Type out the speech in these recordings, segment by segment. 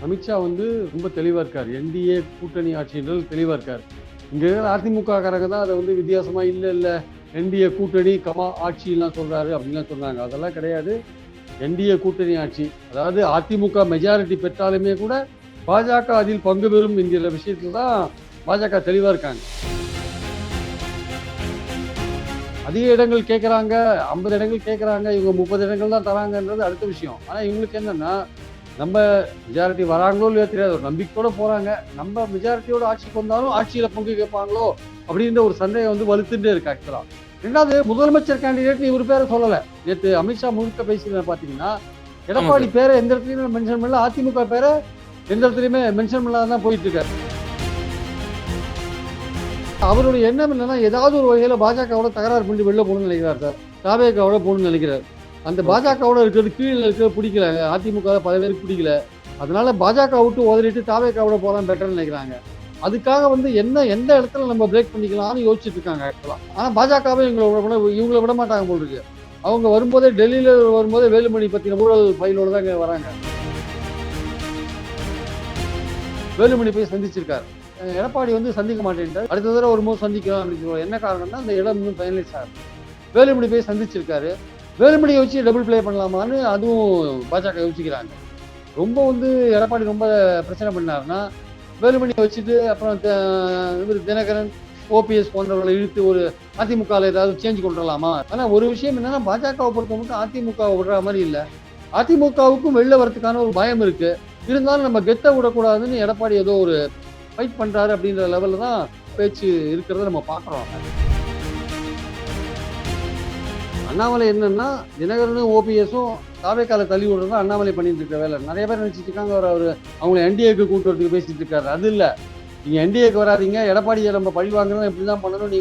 அமித்ஷா வந்து ரொம்ப தெளிவா இருக்காரு. என்டிஏ கூட்டணி ஆட்சின்றது தெளிவா இருக்காரு. இங்க இருக்கிற அதிமுக காரங்க தான் அதை வந்து வித்தியாசமா இல்ல என்டிஏ கூட்டணி ஆட்சிலாம் சொல்றாரு அப்படின்லாம் சொன்னாங்க. அதெல்லாம் கிடையாது. என்டிஏ கூட்டணி ஆட்சி. அதாவது அதிமுக மெஜாரிட்டி பெற்றாலுமே கூட பாஜக அதில் பங்கு பெறும் என்கிற விஷயத்துல தான் பாஜக தெளிவா இருக்காங்க. அதிக இடங்கள் கேட்கறாங்க, 50 இடங்கள் கேட்கறாங்க, இவங்க 30 இடங்கள் தான் தராங்கன்றது அடுத்த விஷயம். ஆனா இவங்களுக்கு என்னன்னா, நம்ம மெஜாரிட்டி வராங்களோ இல்லையோ தெரியாது, ஒரு நம்பிக்கையோட போறாங்க. நம்ம மெஜாரிட்டியோட ஆட்சிக்கு வந்தாலும் ஆட்சியில பங்கு கேட்பாங்களோ அப்படின்ற ஒரு சந்தேகம் வந்து வலுத்துட்டே இருக்கு ஆக்சுவலா. ரெண்டாவது, முதலமைச்சர் கேண்டிடேட் இவர் பேரை சொல்லல. நேற்று அமித்ஷா முழுக்க பேசினது பாத்தீங்கன்னா, எடப்பாடி பேரை எந்த இடத்துலயும் மென்ஷன் பண்ணல, அதிமுக பேரை எந்த இடத்துலயுமே மென்ஷன் பண்ணாதான் போயிட்டு இருக்காரு. அவருடைய எண்ணம் என்னன்னா, ஏதாவது ஒரு வகையில பாஜகவோட தகராறு பண்ணி வெளில போகணும்னு நினைக்கிறார் சார். தாவேகாவோட போகணும்னு நினைக்கிறார். அந்த பாஜகவோட இருக்கிறது கீழே இருக்கிறது பிடிக்கல, அதிமுக பல பேருக்கு பிடிக்கல. அதனால பாஜக விட்டு உதறிட்டு தாவேகாவோட போகலாம் பெட்டர்னு நினைக்கிறாங்க. அதுக்காக வந்து எந்த இடத்துல நம்ம பிரேக் பண்ணிக்கலாம்னு யோசிச்சுட்டு இருக்காங்க ஆக்சுவலா. ஆனா பாஜகவே இவங்களை விட மாட்டாங்க போல் இருக்கு. அவங்க வரும்போதே டெல்லியில வரும்போதே வேலுமணி பத்தின ஊழல் ஃபைலோட தான் இங்க வராங்க. வேலுமணி போய் சந்திச்சிருக்காரு. எடப்பாடி வந்து சந்திக்க மாட்டேன்ட்டார். அடுத்த தடவை வரும்போது சந்திக்கலாம் அப்படின்னு சொல்லுவாங்க. என்ன காரணம்னா, அந்த இடம் இன்னும் ஃபைனலைஸ் ஆகும். வேலுமணி போய் சந்திச்சிருக்காரு. வேலுமணியை வச்சு டபுள் பிளே பண்ணலாமான்னு அதுவும் பாஜக யோசிக்கிறாங்க. ரொம்ப வந்து எடப்பாடி ரொம்ப பிரச்சனை பண்ணாருன்னா, வேலுமணியை வச்சுட்டு அப்புறம் இவர் தினகரன், ஓபிஎஸ் போன்றவர்களை இழுத்து ஒரு அதிமுகவில் ஏதாவது சேஞ்ச் கொண்டு வரலாமா? ஆனா ஒரு விஷயம் என்னன்னா, பாஜகவை பொறுத்த மட்டும் அதிமுகவை விடுற மாதிரி இல்லை. அதிமுகவுக்கும் வெளில வரதுக்கான ஒரு பயம் இருக்கு. இருந்தாலும் நம்ம கெத்த விடக்கூடாதுன்னு எடப்பாடி ஏதோ ஒரு ஃபைட் பண்றாரு அப்படின்ற லெவல்ல தான் பேச்சு இருக்கிறத நம்ம பார்க்குறோம். அண்ணாமலை என்னன்னா, தினகரனும் ஓபிஎஸும் தாவேக்கால தள்ளி விடுறது அண்ணாமலை பண்ணிட்டு இருக்க வேலை. நிறைய பேர் நினைச்சிட்டு இருக்காங்க அவர் அவங்களை என்டிஏக்கு கூட்டு வரதுக்கு பேசிட்டு இருக்காரு. அது இல்ல, நீங்க என்டிஏக்கு வராதீங்க, எடப்பாடியை நம்ம பழி வாங்கணும், இப்படிதான் பண்ணணும்.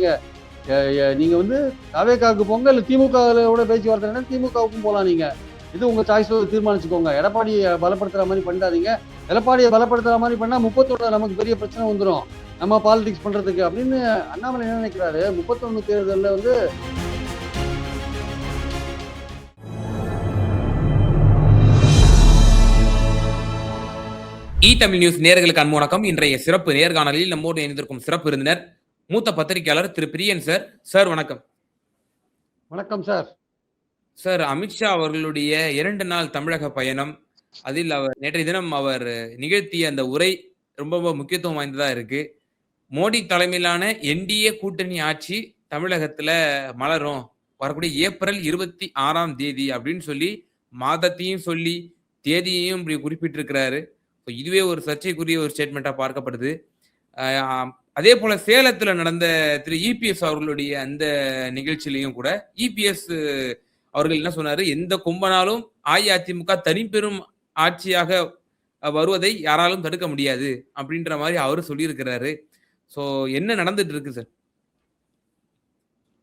நீங்க வந்து தாவேக்காவுக்கு போங்க, இல்ல திமுகவோட பேச்சுவார்த்தை திமுகவுக்கும் போலாம். நீங்க இது உங்க சாய்ஸ் தீர்மானிச்சுக்கோங்க. எடப்பாடியை பலப்படுத்துற மாதிரி பண்ணாதீங்க. எடப்பாடியை பலப்படுத்துற மாதிரி பண்ணா 31 நமக்கு பெரிய பிரச்சனை வந்துடும், நம்ம பாலிடிக்ஸ் பண்றதுக்கு அப்படின்னு அண்ணாமலை என்ன நினைக்கிறாரு. 31 தேர்தலில் வந்து தமிழ் நியூஸ் நேயர்களுக்கு அன்பு வணக்கம். இன்றைய சிறப்பு நேர்காணலில் நம்மோடு இணைந்திருக்கும் சிறப்பு விருந்தினர் மூத்த பத்திரிகையாளர் திரு பிரியன் சார். சார் வணக்கம். வணக்கம் சார். சார், அமித்ஷா அவர்களுடைய 2 நாள் தமிழக பயணம், அதில் அவர் நேற்றைய தினம் அவர் நிகழ்த்திய அந்த உரை ரொம்ப முக்கியத்துவம் வாய்ந்ததா இருக்கு. மோடி தலைமையிலான என்டிஏ கூட்டணி ஆட்சி தமிழகத்துல மலரும், வரக்கூடிய ஏப்ரல் 26ஆம் தேதி அப்படின்னு சொல்லி மாதத்தையும் சொல்லி தேதியையும் இப்படி குறிப்பிட்டிருக்கிறாரு. இதுவே ஒரு சர்ச்சைக்குரிய ஒரு ஸ்டேட்மெண்டா பார்க்கப்படுது. அதே போல சேலத்துல நடந்த திரு இபிஎஸ் அவர்களுடைய அந்த நிகழ்ச்சியிலையும் கூட இபிஎஸ் அவர்கள் என்ன சொன்னாரு, எந்த கொம்பனாலும் அஇஅதிமுக தனிப்பெரும் ஆட்சியாக வருவதை யாராலும் தடுக்க முடியாது அப்படின்ற மாதிரி அவரு சொல்லியிருக்கிறாரு. சோ என்ன நடந்துட்டு இருக்கு சார்?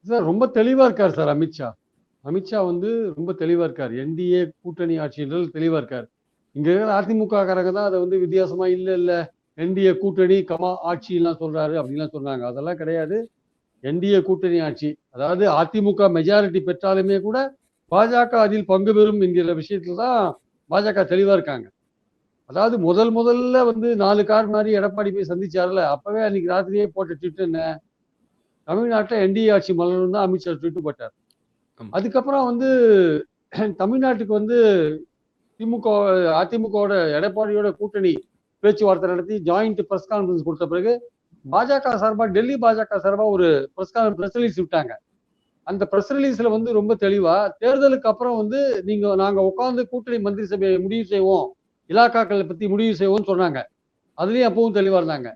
சார் ரொம்ப தெளிவா இருக்காரு சார் அமித்ஷா. அமித்ஷா வந்து ரொம்ப தெளிவா இருக்காரு. என்டிஏ கூட்டணி ஆட்சின்றது தெளிவா இருக்காரு. இங்க இருக்கிற அதிமுக காரங்க தான் அதை வந்து வித்தியாசமா இல்ல என்டிஏ கூட்டணி ஆட்சிலாம் சொல்றாரு அப்படின்லாம் சொன்னாங்க. அதெல்லாம் கிடையாது. என்டிஏ கூட்டணி ஆட்சி. அதாவது அதிமுக மெஜாரிட்டி பெற்றாலுமே கூட பாஜக அதில் பங்கு பெறும் என்கிற விஷயத்துல தான் பாஜக தெளிவா இருக்காங்க. அதாவது முதல்ல வந்து 4 கார் மாதிரி எடப்பாடி போய் சந்திச்சாருல, அப்பவே அன்னைக்கு ராத்திரியே போட்ட ட்விட் என்ன, தமிழ்நாட்டில் என்டிஏ ஆட்சி மலரும் தான் அமித்ஷா ட்விட் போட்டார். அதுக்கப்புறம் வந்து தமிழ்நாட்டுக்கு வந்து அதிமுகவோட எடப்பாடியோட கூட்டணி பேச்சுவார்த்தை நடத்தி ஜாயிண்ட் பிரஸ் கான்ஃபரன்ஸ் கொடுத்த பிறகு பாஜக சார்பா டெல்லி பாஜக சார்பா ஒரு பிரஸ் ரிலீஸ் விட்டாங்க. அந்த பிரஸ் ரிலீஸ்ல வந்து ரொம்ப தெளிவா தேர்தலுக்கு அப்புறம் வந்து நாங்க உட்கார்ந்து கூட்டணி மந்திரி சபையை முடிவு செய்வோம், இலாக்காக்களை பத்தி முடிவு செய்வோம்னு சொன்னாங்க. அதுலயும் அப்பவும் தெளிவா இருந்தாங்க.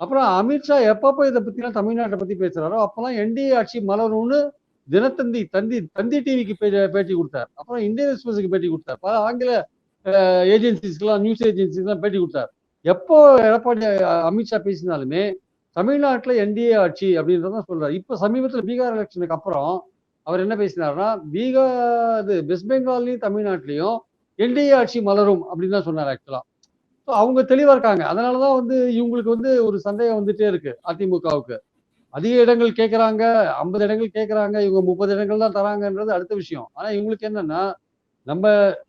அப்புறம் அமித்ஷா எப்பப்ப இதை பத்தி எல்லாம் தமிழ்நாட்டை பத்தி பேசுறாரோ அப்பெல்லாம் என்டிஏ ஆட்சி மலரும்னு தந்தி டிவிக்கு பேட்டி கொடுத்தார். அப்புறம் இந்தியன் எக்ஸ்பிரஸுக்கு பேட்டி கொடுத்தார். பல ஆங்கில ஏஜென்சிஸ்க்கெல்லாம், நியூஸ் ஏஜென்சிஸ்லாம் பேட்டி கொடுத்தார். எப்போ எடப்பாடி அமித்ஷா பேசினாலுமே தமிழ்நாட்டில் என்டிஏ ஆட்சி அப்படின்றதான் சொல்றாரு. இப்ப சமீபத்தில் பீகார் எலெக்ஷனுக்கு அப்புறம் அவர் என்ன பேசினார்னா, வெஸ்ட் பெங்கால்லையும் தமிழ்நாட்டிலையும் என்டிஏ ஆட்சி மலரும் அப்படின்னு தான் சொன்னார் ஆக்சுவலா. அவங்க தெளிவா இருக்காங்க. அதனாலதான் வந்து இவங்களுக்கு வந்து ஒரு சந்தேகம் வந்துட்டே இருக்கு அதிமுகவுக்கு. அதிக இடங்கள் கேட்கறாங்க, 50 இடங்கள் கேட்கறாங்க, இவங்க 30 இடங்கள் தான் தராங்கன்றது அடுத்த விஷயம். ஆனா இவங்களுக்கு என்னன்னா, நம்ம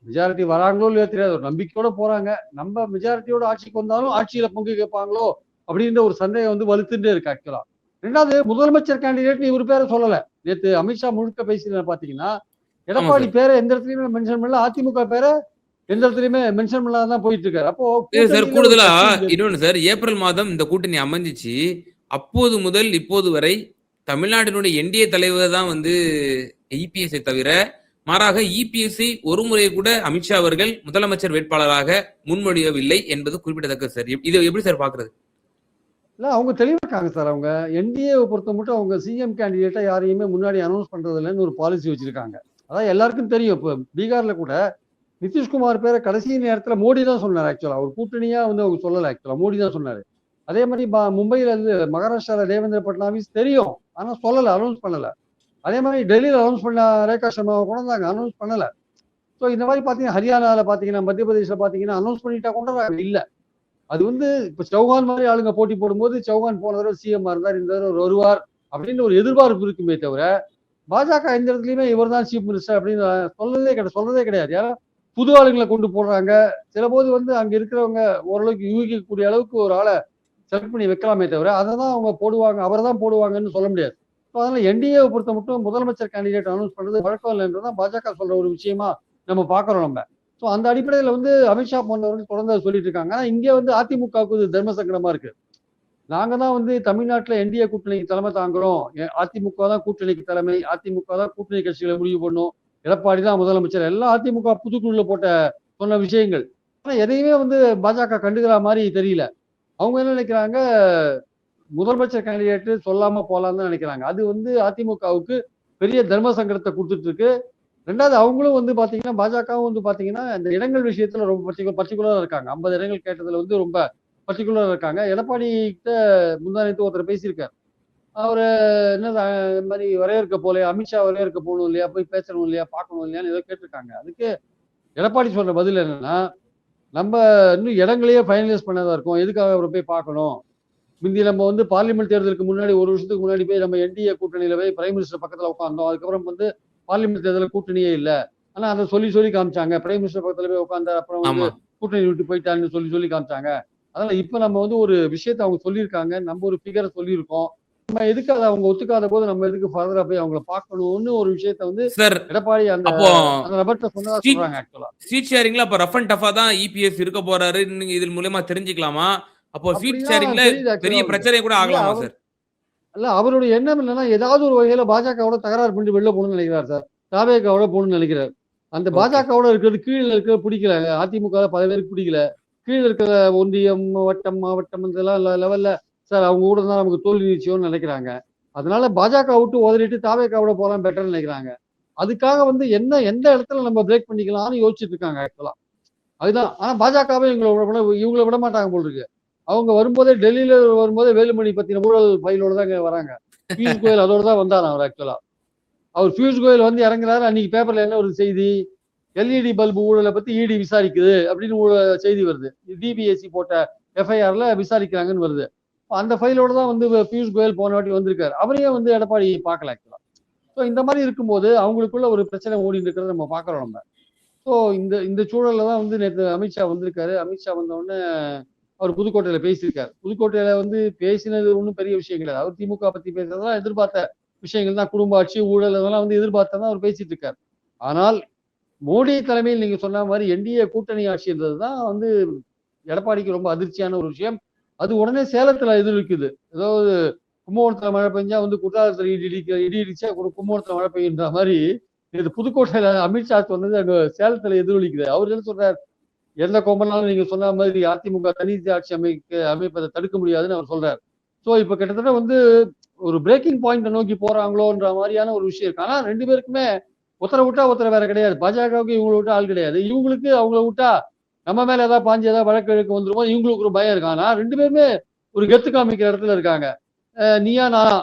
மெஜாரிட்டி வராங்களோ இல்லையோ தெரியாது, ஒரு நம்பிக்கையோட போறாங்க. நம்ம மெஜாரிட்டியோட ஆட்சிக்கு வந்தாலும் ஆட்சியில பங்கு கேட்பாங்களோ அப்படின்ற ஒரு சந்தேகம் வந்து வலுத்துட்டே இருக்கு ஆக்சுவலா. ரெண்டாவது முதலமைச்சர் கேண்டிடேட் இவர் பேரை சொல்லல. நேத்து அமித்ஷா முழுக்க பேசினத பாத்தீங்கன்னா ஆமா எடப்பாடி சார். பேரை எந்த இடத்துலயுமே மென்ஷன் பண்ணல, அதிமுக பேரை எந்த இடத்துலயுமே மென்ஷன் பண்ணாம தான் போயிட்டு இருக்காரு. அப்போ இல்ல சார், கூட்டணியில ஒரு கூடுதலா கட்சி இங்க இருக்கு. இன்னொன்னு சார், ஏப்ரல் மாதம் இந்த கூட்டணி அமைஞ்சிச்சு. அப்போது முதல் இப்போது வரை தமிழ்நாட்டினுடைய என்டிஏ தலைவர் தான் வந்து இபிஎஸ்ஐ தவிர, மாறாக இபிஎஸ்ஐ ஒரு முறை கூட அமித்ஷா அவர்கள் முதலமைச்சர் வேட்பாளராக முன்மொழியவில்லை என்பது குறிப்பிடத்தக்கது சார். இதை எப்படி சார் பார்க்கிறது? இல்ல அவங்க தெளிவா இருக்காங்க சார். அவங்க என்டிஏவை பொறுத்த மட்டும் அவங்க சிஎம் கேண்டிடேட்டா யாரையுமே முன்னாடி அனௌன்ஸ் பண்றது இல்லைன்னு ஒரு பாலிசி வச்சிருக்காங்க. அதான் எல்லாருக்கும் தெரியும். இப்போ பீகார்ல கூட நிதிஷ்குமார் பேரை கடைசி நேரத்துல மோடி தான் சொன்னார் ஆக்சுவலா. ஒரு கூட்டணியா வந்து அவங்க சொல்லல ஆக்சுவலா. மோடி தான் சொன்னாரு. அதே மாதிரி மும்பைல இருந்து மகாராஷ்டிரால தேவேந்திர பட்னாவிஸ் தெரியும். ஆனா சொல்லல, அனௌன்ஸ் பண்ணல. அதே மாதிரி டெல்லியில அனௌன்ஸ் பண்ண ரேகா சர்மாவை கொண்டாந்தாங்க, அனௌன்ஸ் பண்ணல. ஸோ இந்த மாதிரி பாத்தீங்கன்னா ஹரியானால பாத்தீங்கன்னா மத்திய பிரதேசல பாத்தீங்கன்னா அனௌன்ஸ் பண்ணிட்டா கொண்டாடுறாங்க. இல்ல, அது வந்து இப்ப சௌகான் மாதிரி ஆளுங்க போட்டி போடும்போது சௌகான் போன தடவை சிஎம் இருந்தார், இந்த தடவை வருவார் அப்படின்னு ஒரு எதிர்பார்ப்பு இருக்குமே தவிர பாஜக எந்த இடத்துலயுமே இவர் தான் சீஃப் மினிஸ்டர் அப்படின்னு சொல்றதே கிடையாது. யாரா புது ஆளுங்களை கொண்டு போடுறாங்க. சில போது வந்து அங்க இருக்கிறவங்க ஓரளவுக்கு யூகிக்கக்கூடிய அளவுக்கு ஒரு ஆளை செலக்ட் பண்ணி வைக்கலாமே தவிர அதை தான் அவங்க போடுவாங்க, அவரை தான் போடுவாங்கன்னு சொல்ல முடியாது. அதனால என்டிஏவை பொறுத்த மட்டும் முதலமைச்சர் கேண்டிடேட் அனௌன்ஸ் பண்றது வழக்கம் இல்லைன்றதான் பாஜக சொல்ற ஒரு விஷயமா நம்ம பாக்குறோம் நம்ம. ஸோ அந்த அடிப்படையில வந்து அமித்ஷா போன்றவர்கள் தொடர்ந்து சொல்லிட்டு இருக்காங்க. ஆனா இங்கே வந்து அதிமுகவுக்கு இது தர்ம சங்கடமா இருக்கு. நாங்க தான் வந்து தமிழ்நாட்டுல என்டிஏ கூட்டணிக்கு தலைமை தாங்குறோம், அதிமுக தான் கூட்டணிக்கு தலைமை, அதிமுக தான் கூட்டணி கட்சிகளை முடிவு பண்ணும், எடப்பாடி தான் முதலமைச்சர், எல்லாம் அதிமுக புதுக்குழுல போட்ட சொன்ன விஷயங்கள். ஆனா எதையுமே வந்து பாஜக கண்டுக்கிற மாதிரி தெரியல. அவங்க என்ன நினைக்கிறாங்க, முதலமைச்சர் கேண்டிடேட் சொல்லாம போலான்னு தான் நினைக்கிறாங்க. அது வந்து அதிமுகவுக்கு பெரிய தர்ம சங்கடத்தை கொடுத்துட்டு இருக்கு. ரெண்டாவது அவங்களும் வந்து பாத்தீங்கன்னா பாஜகவும் வந்து பாத்தீங்கன்னா இந்த இடங்கள் விஷயத்துல ரொம்ப பர்டிகுலரா இருக்காங்க. 50 இடங்கள் கேட்டதுல வந்து ரொம்ப பர்டிகுலரா இருக்காங்க. எடப்பாடி கிட்ட முந்தானத்து ஒருத்தர் பேசியிருக்காரு. அவரு என்ன இந்த மாதிரி வரையறுக்க போல, அமித்ஷா வரையறுக்க போகணும் இல்லையா, போய் பேசணும் இல்லையா, பார்க்கணும் இல்லையான்னு ஏதோ கேட்டிருக்காங்க. அதுக்கு எடப்பாடி சொல்ற பதில் என்னன்னா, நம்ம இன்னும் இடங்களையே ஃபைனலைஸ் பண்ணதா இருக்கோம், எதுக்காக அவரை போய் பார்க்கணும். முந்தி நம்ம வந்து பார்லிமெண்ட் தேர்தலுக்கு முன்னாடி ஒரு வருஷத்துக்கு முன்னாடி போய் நம்ம என்டிஏ கூட்டணியில போய் பிரைம் மினிஸ்டர் பக்கத்துல உட்காந்தோம். அதுக்கப்புறம் வந்து பார்லிமெண்ட் தேர்தலில் கூட்டணியே இல்ல. ஆனா அதை சொல்லி சொல்லி காமிச்சாங்க. பிரைம் மினிஸ்டர் பக்கத்துல போய் உட்காந்த அப்புறம் வந்து ஆமா. கூட்டணி விட்டு போயிட்டான்னு சொல்லி சொல்லி காமிச்சாங்க. அதனால இப்ப நம்ம வந்து ஒரு விஷயத்த அவங்க சொல்லியிருக்காங்க, நம்ம ஒரு ஃபிகரை சொல்லியிருக்கோம். நம்ம எதுக்கு அதை அவங்க ஒத்துக்காத போது நம்ம எதுக்கு ஃபர்தரா போய் அவங்கள பார்க்கணும்னு ஒரு விஷயத்த வந்து சார், எடப்பாடி அந்த அப்போ அந்த நபர்கிட்ட சொன்னதா சீட் சொல்றாங்க ஆக்சுவலா. சீட் ஷேரிங்ல அப்ப ரஃப் அண்ட் டஃபா தான் இபிஎஸ் இருக்க போறாரு. நீங்க இதன் மூலியமா தெரிஞ்சுக்கலாமா? அப்போ சீட் ஷேரிங்ல அப்படிதான் தெரியுது பெரிய ஆக்சுவலா அவருக்கு. பிரச்சனை கூட இல்ல ஆகலாமா அவர் சார்? இல்ல அவருடைய எண்ணம் என்னன்னா ஏதாவது ஒரு வகையில பாஜகவோட தகராறு பண்ணிட்டு வெளில போகணும்னு நினைக்கிறார் சார். தாவேகாவோட போகணும்னு நினைக்கிறார். அந்த ஓகே. பாஜகவோட இருக்கிறது கீழ இருக்கிறது பிடிக்கல. அதிமுக பல பேருக்கு பிடிக்கல. கீழ இருக்கிற ஒன்றியம், வட்டம், மாவட்டம் இதெல்லாம் லெவல்ல சார் அவங்க கூட தான் நமக்கு தோல்வி நிச்சயம்னு நினைக்கிறாங்க. அதனால பாஜக விட்டு உதறிட்டு தாவேகாவோட போலாம் பெட்டர்னு நினைக்கிறாங்க. அதுக்காக வந்து என்ன எந்த இடத்துல நம்ம பிரேக் பண்ணிக்கலாம்னு யோசிச்சுட்டு இருக்காங்க ஆக்சுவலா. அதுதான். ஆனா பாஜகவே இவங்களை விட மாட்டாங்க போல இருக்கு. அவங்க வரும்போதே டெல்லியில வரும்போதே வேலுமணி பத்தின ஊழல் ஃபைலோட தான் இங்க வராங்க. பியூஷ் கோயல் அதோட தான் வந்தாராம் அவர் ஆக்சுவலா. அவர் பியூஷ் கோயல் வந்து இறங்குறாரு. அன்னைக்கு பேப்பர்ல என்ன ஒரு செய்தி, எல்இடி பல்பு ஊழலை பத்தி இடி விசாரிக்குது அப்படின்னு செய்தி வருது. டிபிஎஸ்சி போட்ட எஃப்ஐஆர்ல விசாரிக்கிறாங்கன்னு வருது. அந்த ஃபைலோட தான் வந்து பியூஷ் கோயல் போன வாட்டி வந்திருக்காரு. அவரையும் வந்து எடப்பாடி பார்க்கல ஆக்சுவலா. ஸோ இந்த மாதிரி இருக்கும்போது அவங்களுக்குள்ள ஒரு பிரச்சனை ஓடிட்டு இருக்கிறத நம்ம பார்க்கறோம் நம்ம. ஸோ இந்த இந்த சூழல்ல தான் வந்து நேற்று அமித்ஷா வந்திருக்காரு. அமித்ஷா வந்த உடனே அவர் புதுக்கோட்டையில பேசியிருக்காரு. புதுக்கோட்டையில வந்து பேசினது ஒன்றும் பெரிய விஷயம் கிடையாது. அவர் திமுக பத்தி பேசுறதெல்லாம் எதிர்பார்த்த விஷயங்கள் தான். குடும்ப ஆட்சி, ஊழல் அதெல்லாம் வந்து எதிர்பார்த்ததான் அவர் பேசிட்டு இருக்காரு. ஆனால் மோடி தலைமையில் நீங்க சொன்ன மாதிரி என்டிஏ கூட்டணி ஆட்சின்றது தான் வந்து எடப்பாடிக்கு ரொம்ப அதிர்ச்சியான ஒரு விஷயம். அது உடனே சேலத்துல எதிரொலிக்குது. ஏதாவது கும்பகோணத்துல மழை பெஞ்சா வந்து குற்றாலத்துல இடி இடிச்சா கும்பகோணத்துல மழை பெய்யுன்ற மாதிரி இது புதுக்கோட்டையில அமித்ஷா சொன்னது அங்க சேலத்துல எதிரொலிக்குது. அவர் என்ன சொல்றாரு, எந்த கொம்பனாலும் நீங்க சொன்ன மாதிரி அதிமுக தனித்து ஆட்சி அமைப்பதை தடுக்க முடியாதுன்னு அவர் சொல்றாரு. ஸோ இப்ப கிட்டத்தட்ட வந்து ஒரு பிரேக்கிங் பாயிண்ட நோக்கி போறாங்களோன்ற மாதிரியான ஒரு விஷயம் இருக்கு. ஆனா 2 பேருக்குமே ஒருத்தரை விட்டா ஒருத்தரை வேற கிடையாது. பாஜகவுக்கு இவங்களை விட்டா ஆள் கிடையாது. இவங்களுக்கு அவங்கள விட்டா நம்ம மேல ஏதாவது பாஞ்சு ஏதாவது வழக்கு இழுக்க வந்துருமோ இவங்களுக்கு ஒரு பயம் இருக்கு. ஆனா 2 பேருமே ஒரு கெத்து காமிக்கிற இடத்துல இருக்காங்க. நீயா நான்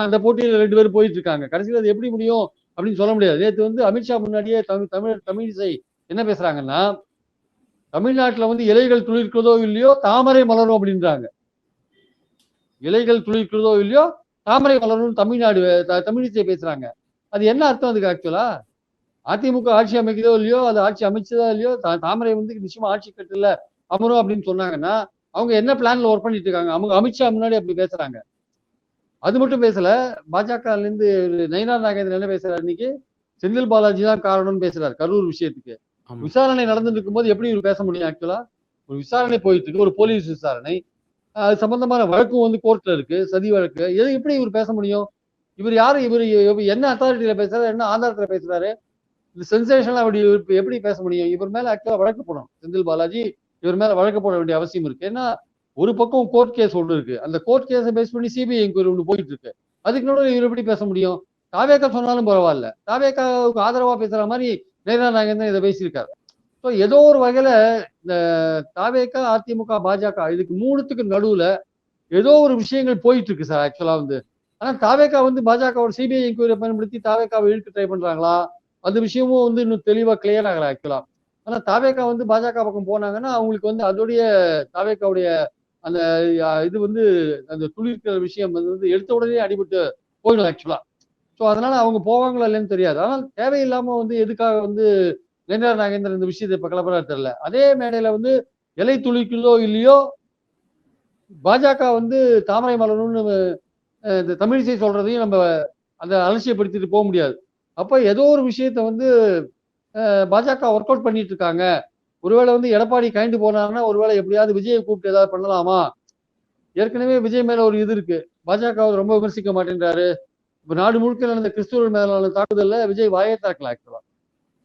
அந்த போட்டியில 2 பேரும் போயிட்டு இருக்காங்க. கடைசியில் அது எப்படி முடியும் அப்படின்னு சொல்ல முடியாது. நேற்று வந்து அமித்ஷா முன்னாடியே தமிழிசை என்ன பேசுறாங்கன்னா, தமிழ்நாட்டுல வந்து இலைகள் துளிர்க்கிறதோ இல்லையோ தாமரை மலரும் அப்படின்றாங்க. இலைகள் துளிர்க்கிறதோ இல்லையோ தாமரை மலரும் தமிழ்நாடு தமிழிசை பேசுறாங்க. அது என்ன அர்த்தம் அதுக்கு ஆக்சுவலா? அதிமுக ஆட்சி அமைக்குதோ இல்லையோ, அது ஆட்சி அமைச்சதோ இல்லையோ, தாமரை வந்து நிச்சயமா ஆட்சி கட்டில அமரும் அப்படின்னு சொன்னாங்கன்னா, அவங்க என்ன பிளான்ல ஒர்க் பண்ணிட்டு இருக்காங்க? அவங்க அமித்ஷா முன்னாடி அப்படி பேசுறாங்க. அது மட்டும் பேசல. பாஜகல இருந்து நயினார் நாகேந்திரன் என்ன பேசுறாரு இன்னைக்கு? செந்தில் பாலாஜி தான் காரணம்னு பேசுறாரு. கரூர் விஷயத்துக்கு. ஆமா. விசாரணை நடந்துட்டு இருக்கும்போது எப்படி இவர் பேச முடியும் ஆக்சுவலா? ஒரு விசாரணை போயிட்டு இருக்கு. ஒரு போலீஸ் விசாரணை. அது சம்பந்தமான வழக்கும் வந்து கோர்ட்ல இருக்கு. சதி வழக்கு. எப்படி இவர் பேச முடியும்? இவர் யாரு? இவரு என்ன அத்தாரிட்டில பேசுறாரு? என்ன ஆதாரத்துல பேசுறாரு? இது சென்சேஷனலா அப்படி எப்படி பேச முடியும்? இவர் மேல ஆக்சுவலா வழக்கு போடணும். செந்தில் பாலாஜி இவர் மேல வழக்கு போட வேண்டிய அவசியம் இருக்கு. ஏன்னா, ஒரு பக்கம் கோர்ட் கேஸ் ஒண்ணு இருக்கு. அந்த கோர்ட் கேஸ பேஸ் பண்ணி சிபிஐ என்கொயரி ஒண்ணு போயிட்டு இருக்கு. அதுக்கு நடுவுல இவர் எப்படி பேச முடியும்? தாவேகா சொன்னாலும் பரவாயில்ல. தாவேகாவுக்கு ஆதரவா பேசுற மாரி நயினார் நாகேந்திரன் இத பேசியிருக்காரு. ஸோ ஏதோ ஒரு வகையில இந்த தாவேகா, அதிமுக, பாஜக இதுக்கு 3த்துக்கு நடுவுல ஏதோ ஒரு விஷயங்கள் போயிட்டு இருக்கு சார் ஆக்சுவலா வந்து. ஆனா தாவேகா வந்து பாஜகவோட சிபிஐ என்கொயரியை பயன்படுத்தி தாவேகாவை இழுக்க ட்ரை பண்றாங்களா? அந்த விஷயமும் வந்து இன்னும் தெளிவா கிளியர் ஆகல ஆக்சுவலா. ஆனா தாவேகா வந்து பாஜக பக்கம் போனாங்கன்னா, அவங்களுக்கு வந்து அதோடைய தாவேகாவுடைய அந்த இது வந்து அந்த துளிர்க்கிற விஷயம் வந்து எடுத்த உடனே அடிபட்டு போயிடும் ஆக்சுவலா. ஸோ அதனால அவங்க போவாங்களா இல்லைன்னு தெரியாது. ஆனால் தேவையில்லாம வந்து எதுக்காக வந்து நயினார் நாகேந்திரன் இந்த விஷயத்தை இப்ப கிளப்புறாரு தெரியல. அதே மேடையில வந்து இலை துளிக்குதோ இல்லையோ பாஜக வந்து தாமரை மலரும்னு இந்த தமிழிசை சொல்றதையும் நம்ம அதை அலட்சியப்படுத்திட்டு போக முடியாது. அப்ப ஏதோ ஒரு விஷயத்த வந்து பாஜக ஒர்க் அவுட் பண்ணிட்டு இருக்காங்க. ஒருவேளை வந்து எடப்பாடி கழண்டு போனாருன்னா, ஒருவேளை எப்படியாவது விஜயை கூப்பிட்டு ஏதாவது பண்ணலாமா? ஏற்கனவே விஜய் மேல ஒரு இது இருக்கு. பாஜக ரொம்ப விமர்சிக்க மாட்டேன்றாரு. இப்ப நாடு முழுக்க நடந்த கிறிஸ்துவர் மேலான தாக்குதல்ல விஜய் வாயே திறக்கல ஆக்சுவலா.